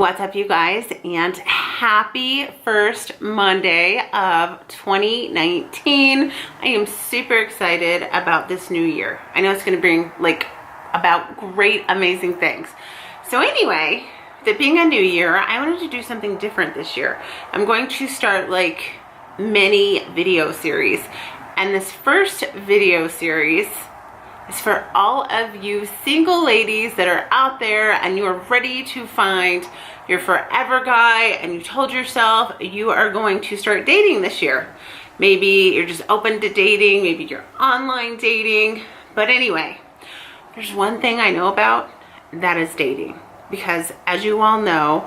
What's up, you guys, and happy first Monday of 2019. I am super excited about this new year. I know it's going to bring about great, amazing things. So anyway, with it being a new year, I wanted to do something different this year. I'm going to start mini video series, and this first video series is for all of you single ladies that are out there and you are ready to find your forever guy, and you told yourself you are going to start dating this year. Maybe you're just open to dating, maybe you're online dating, but anyway, there's one thing I know about, that is dating. Because as you all know,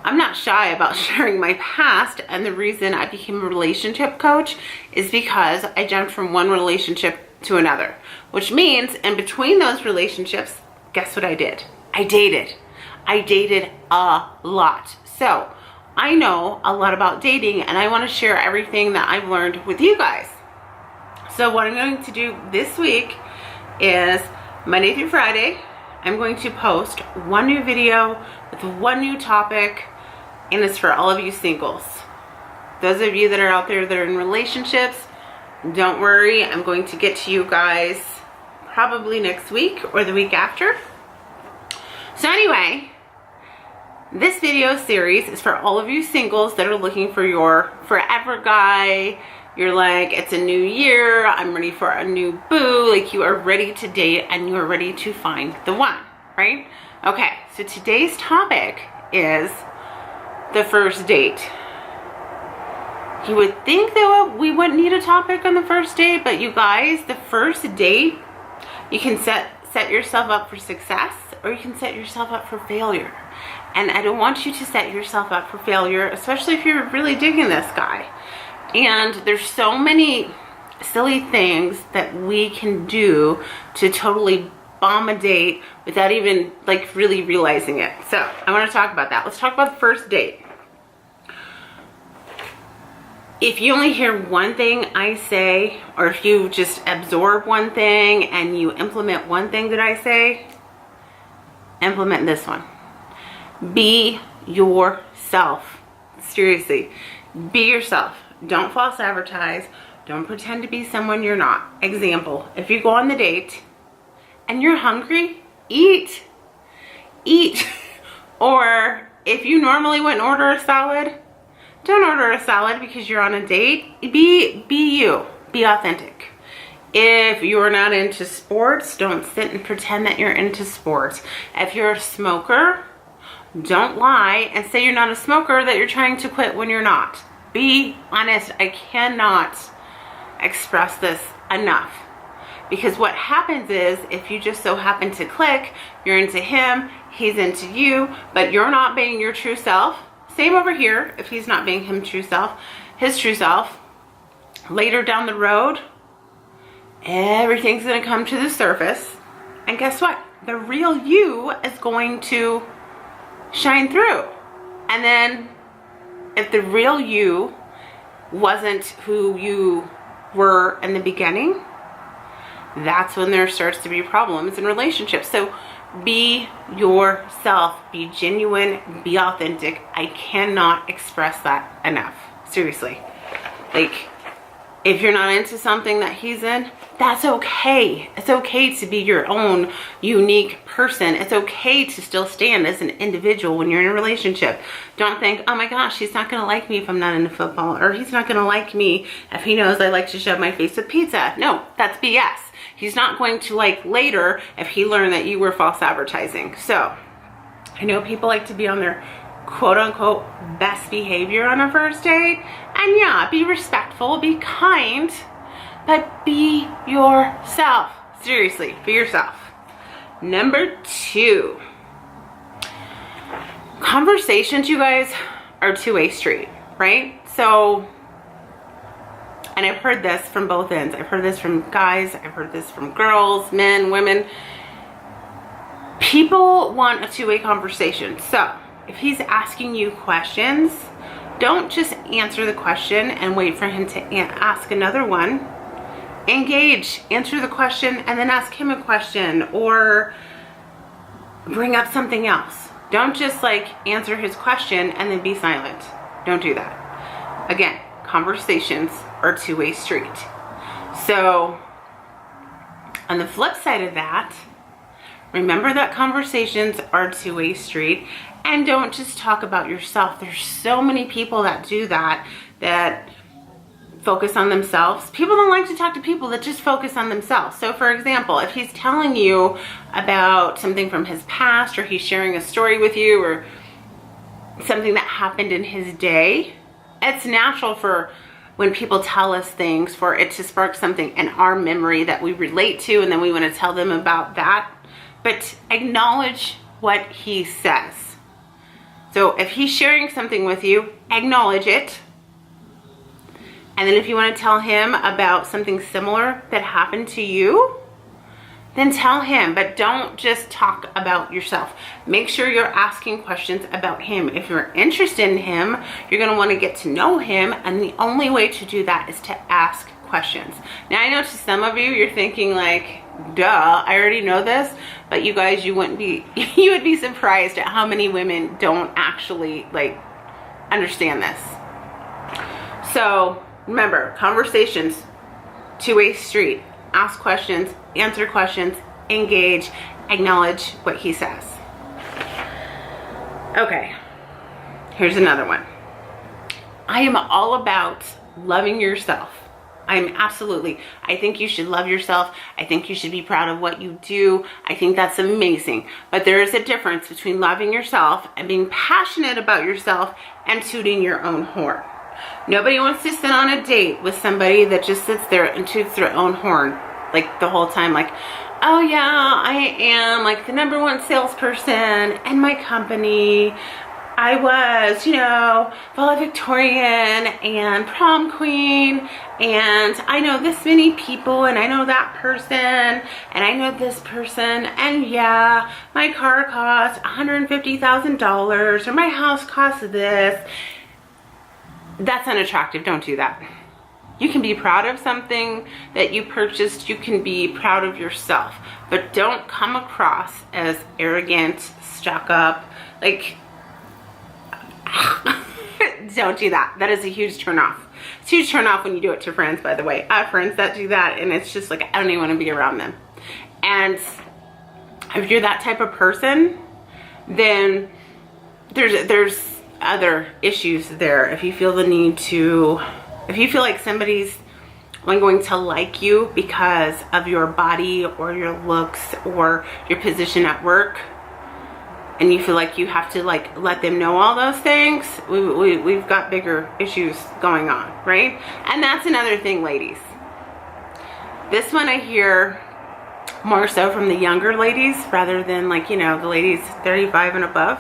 I'm not shy about sharing my past, and the reason I became a relationship coach is because I jumped from one relationship to another, which means in between those relationships, guess what I did? I dated a lot. So I know a lot about dating, and I want to share everything that I've learned with you guys. So what I'm going to do this week is Monday through Friday, I'm going to post one new video with one new topic, and it's for all of you singles. Those of you that are out there that are in relationships, don't worry, I'm going to get to you guys probably next week or the week after. So anyway, this video series is for all of you singles that are looking for your forever guy. You're like, it's a new year, I'm ready for a new boo, you are ready to date and you are ready to find the one, right? Okay, so today's topic is the first date. You would think that we wouldn't need a topic on the first date, but you guys, the first date, you can set yourself up for success, or you can set yourself up for failure. And I don't want you to set yourself up for failure, especially if you're really digging this guy. And there's so many silly things that we can do to totally bomb a date without even really realizing it. So I want to talk about that. Let's talk about the first date. If you only hear one thing I say, or if you just absorb one thing and you implement one thing that I say, implement this one. Be yourself. Seriously, be yourself. Don't false advertise. Don't pretend to be someone you're not. Example, if you go on the date and you're hungry, eat. Eat. Or if you normally wouldn't order a salad, don't order a salad because you're on a date. Be you. Be authentic. If you're not into sports, don't sit and pretend that you're into sports. If you're a smoker, don't lie and say you're not a smoker, that you're trying to quit when you're not. Be honest. I cannot express this enough. Because what happens is, if you just so happen to click, you're into him, he's into you, but you're not being your true self. Same over here, if he's not being his true self, later down the road, everything's gonna come to the surface. And guess what? The real you is going to shine through. And then if the real you wasn't who you were in the beginning, that's when there starts to be problems in relationships. So be yourself, be genuine, be authentic. I cannot express that enough. Seriously. If you're not into something that he's in, that's okay. It's okay to be your own unique person. It's okay to still stand as an individual when you're in a relationship. Don't think, oh my gosh, he's not gonna like me if I'm not into football, or he's not gonna like me if he knows I like to shove my face with pizza. No, that's BS. He's not going to like later if he learned that you were false advertising. So I know people like to be on their quote unquote best behavior on a first date. And yeah, be respectful, be kind, but be yourself. Seriously, be yourself. Number 2, conversations, you guys, are two-way street, right? So, and I've heard this from both ends. I've heard this from guys, I've heard this from girls, men, women. People want a two-way conversation. So if he's asking you questions, don't just answer the question and wait for him to ask another one. Engage, answer the question, and then ask him a question, or bring up something else. Don't just like answer his question and then be silent. Don't do that. Again, conversations are a two-way street. So on the flip side of that, remember that conversations are a two-way street, and don't just talk about yourself. There's so many people that do that, that focus on themselves. People don't like to talk to people that just focus on themselves. So for example, if he's telling you about something from his past, or he's sharing a story with you, or something that happened in his day, it's natural for when people tell us things for it to spark something in our memory that we relate to, and then we want to tell them about that. But acknowledge what he says. So if he's sharing something with you, acknowledge it. And then if you want to tell him about something similar that happened to you, then tell him, but don't just talk about yourself. Make sure you're asking questions about him. If you're interested in him, you're going to want to get to know him, and the only way to do that is to ask questions. Now I know to some of you, you're thinking like, duh, I already know this, but you guys, you would be surprised at how many women don't actually like understand this. So remember, conversations, two-way street. Ask questions, answer questions, engage, acknowledge what he says. Okay, here's another one. I am all about loving yourself. I think you should love yourself. I think you should be proud of what you do. I think that's amazing. But there is a difference between loving yourself and being passionate about yourself and tooting your own horn. Nobody wants to sit on a date with somebody that just sits there and toots their own horn like the whole time, like, oh yeah, I am like the #1 salesperson in my company. I was, you know, valedictorian and prom queen, and I know this many people, and I know that person, and I know this person, and yeah, my car costs $150,000, or my house costs this. That's unattractive. Don't do that. You can be proud of something that you purchased. You can be proud of yourself, but don't come across as arrogant, stuck up, like, don't do that. That is a huge turnoff. It's a huge turnoff when you do it to friends, by the way. I have friends that do that, and it's just like, I don't even want to be around them. And if you're that type of person, then there's other issues there. If you feel the need to, if you feel like somebody's going to like you because of your body or your looks or your position at work, and you feel like you have to like let them know all those things, we've got bigger issues going on, right? And that's another thing, ladies. This one I hear more so from the younger ladies rather than, like, you know, the ladies 35 and above.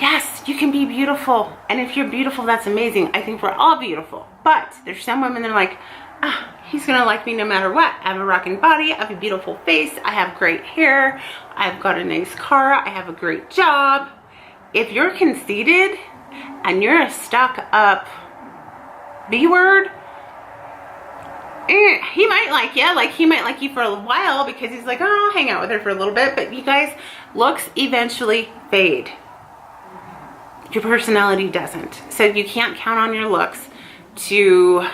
Yes, you can be beautiful, and if you're beautiful, that's amazing. I think we're all beautiful, but there's some women that are like, he's gonna like me no matter what. I have a rocking body, I have a beautiful face, I have great hair, I've got a nice car, I have a great job. If you're conceited and you're a stuck up B-word, he might like you. Like, he might like you for a while because he's like, oh, I'll hang out with her for a little bit. But you guys, looks eventually fade. Your personality doesn't. So you can't count on your looks to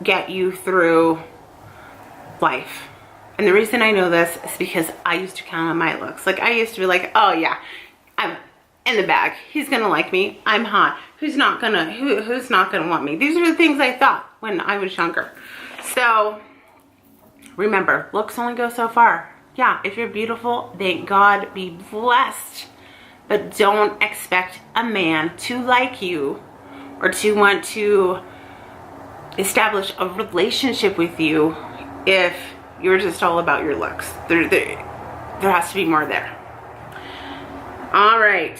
get you through life. And the reason I know this is because I used to count on my looks. Like, I used to be like, oh yeah, I'm in the bag. He's gonna like me. I'm hot. Who's not gonna want me? These are the things I thought when I was younger. So remember, looks only go so far. Yeah, if you're beautiful, thank God, be blessed. But don't expect a man to like you or to want to establish a relationship with you if you're just all about your looks. There has to be more there. All right.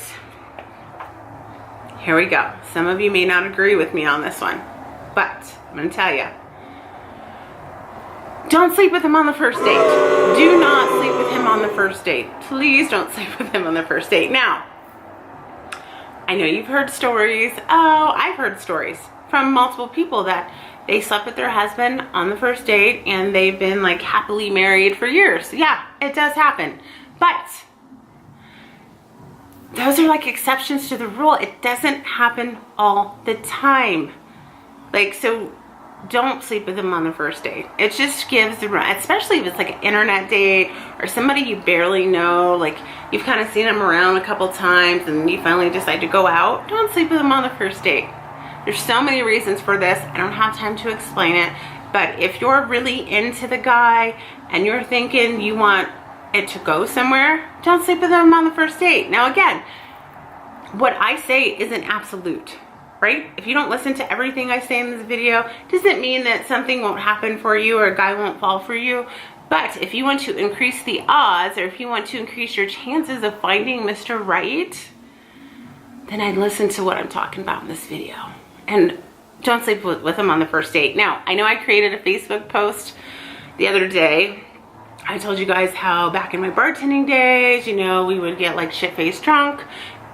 Here we go. Some of you may not agree with me on this one, but I'm going to tell you. Don't sleep with him on the first date. Do not sleep with him on the first date. Please don't sleep with him on the first date. Now, I know you've heard stories. Oh, I've heard stories from multiple people that they slept with their husband on the first date and they've been like happily married for years. Yeah, it does happen. But those are like exceptions to the rule. It doesn't happen all the time. Like, so don't sleep with them on the first date. It just gives the run, especially if it's like an internet date or somebody you barely know, like you've kind of seen them around a couple times and you finally decide to go out. Don't sleep with them on the first date. There's so many reasons for this. I don't have time to explain it, but if you're really into the guy and you're thinking you want it to go somewhere, don't sleep with them on the first date. Now again, what I say isn't absolute, right? If you don't listen to everything I say in this video, doesn't mean that something won't happen for you or a guy won't fall for you. But if you want to increase the odds, or if you want to increase your chances of finding Mr. Right, then I'd listen to what I'm talking about in this video. And don't sleep with them on the first date. Now, I know I created a Facebook post the other day. I told you guys how back in my bartending days, you know, we would get like shit-faced drunk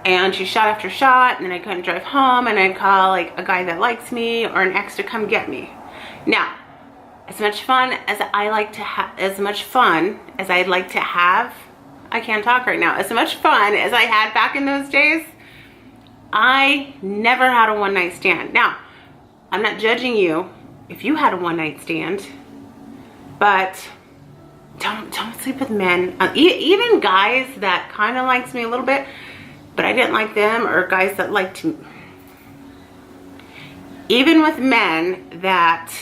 and shoot shot after shot, and then I couldn't drive home, and I'd call like a guy that likes me or an ex to come get me. Now, as much fun as I like to have, as much fun as I'd like to have, I can't talk right now, as much fun as I had back in those days, I never had a one-night stand. Now, I'm not judging you if you had a one-night stand, but don't sleep with men. Even guys that kind of likes me a little bit, but I didn't like them, or guys that liked me. Even with men that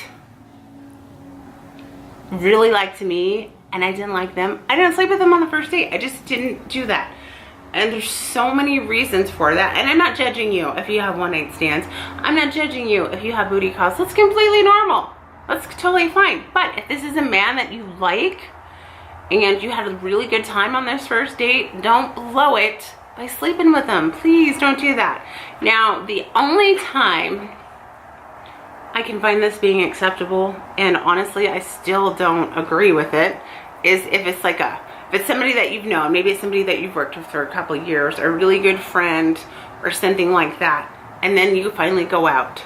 really liked me and I didn't like them, I didn't sleep with them on the first date. I just didn't do that. And there's so many reasons for that. And I'm not judging you if you have one-night stands. I'm not judging you if you have booty calls. That's completely normal. That's totally fine. But if this is a man that you like and you had a really good time on this first date, don't blow it by sleeping with them. Please don't do that. Now, the only time I can find this being acceptable, and honestly I still don't agree with it, is if it's like if it's somebody that you've known, maybe it's somebody that you've worked with for a couple of years, or a really good friend or something like that, and then you finally go out.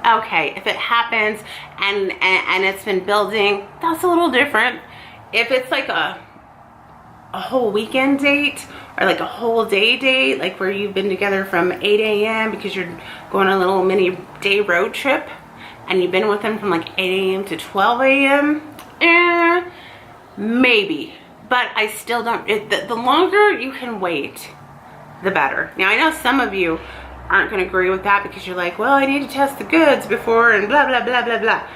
Okay, if it happens and it's been building, that's a little different. If it's like a whole weekend date, or like a whole day date, like where you've been together from 8 a.m. because you're going on a little mini day road trip, and you've been with them from like 8 a.m. to 12 a.m., maybe. But I still don't, the longer you can wait, the better. Now, I know some of you aren't going to agree with that because you're like, well, I need to test the goods before and blah, blah, blah, blah, blah.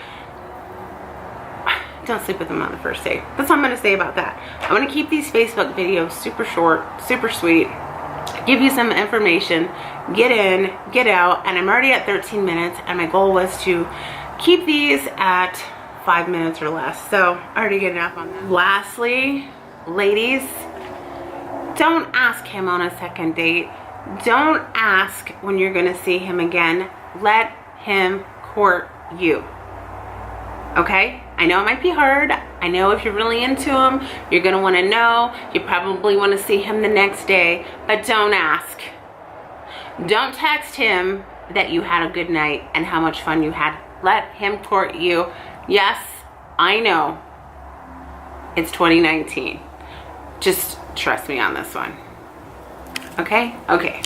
Don't sleep with them on the first date. That's all I'm going to say about that. I'm going to keep these Facebook videos super short, super sweet, give you some information, get in, get out, and I'm already at 13 minutes, and my goal was to keep these at 5 minutes or less. So I already get enough on that. Lastly, ladies, don't ask him on a second date. Don't ask when you're going to see him again. Let him court you. Okay? I know it might be hard. I know if you're really into him, you're going to want to know. You probably want to see him the next day, but don't ask. Don't text him that you had a good night and how much fun you had. Let him court you. Yes, I know. It's 2019. Just trust me on this one. Okay? Okay.